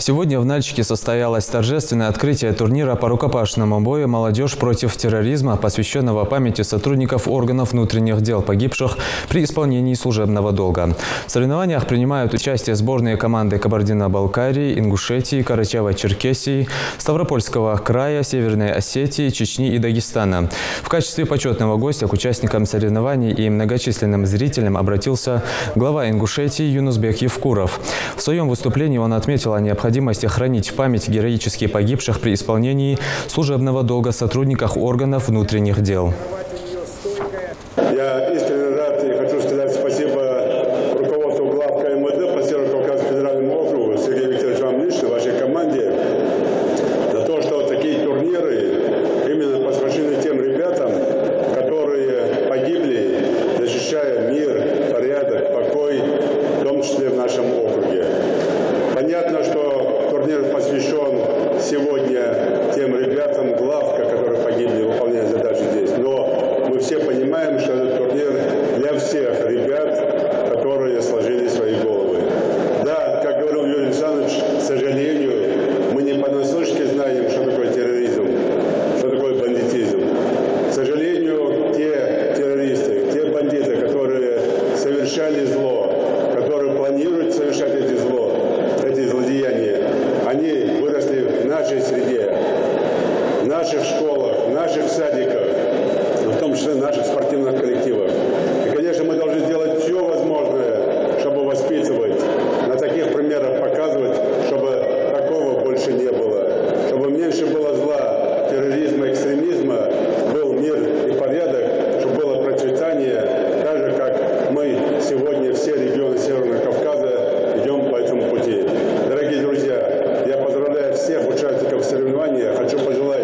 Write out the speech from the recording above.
Сегодня в Нальчике состоялось торжественное открытие турнира по рукопашному бою «Молодежь против терроризма», посвященного памяти сотрудников органов внутренних дел, погибших при исполнении служебного долга. В соревнованиях принимают участие сборные команды Кабардино-Балкарии, Ингушетии, Карачаево-Черкесии, Ставропольского края, Северной Осетии, Чечни и Дагестана. В качестве почетного гостя к участникам соревнований и многочисленным зрителям обратился глава Ингушетии Юнусбек Евкуров. В своем выступлении он отметил о необходимости хранить в память героически погибших при исполнении служебного долга сотрудников органов внутренних дел. Я искренне рад и хочу сказать спасибо руководству главка МВД по Северо-Кавказскому федеральному округу, Сергею Викторовичу, вам лично, вашей команде, за то, что такие турниры именно посвящены тем ребятам, которые погибли, защищая мир, порядок, покой, в том числе в нашем округе. Понятно, что турнир посвящен сегодня тем ребятам главка, которые погибли, выполняя задачи здесь. Но мы все понимаем, что этот турнир для всех ребят, которые сложили свои головы. Да, как говорил Юрий Александрович, к сожалению, мы не понаслышке знаем, что такое терроризм, что такое бандитизм. К сожалению, те террористы, те бандиты, которые совершали зло, которые планируют совершать эти злодеяния, они выросли в нашей среде, в наших школах, в наших садиках, в том числе в наших спортивных коллективах. И, конечно, мы должны делать все возможное, чтобы воспитывать, на таких примерах показывать, чтобы такого больше не было, чтобы меньше было зла, терроризма, экстремизма, был мир и порядок, чтобы было процветание, так же, как мы сегодня, все регионы Северного Кавказа, идем по этому пути. Дорогие друзья, я поздравляю всех участников соревнований, хочу пожелать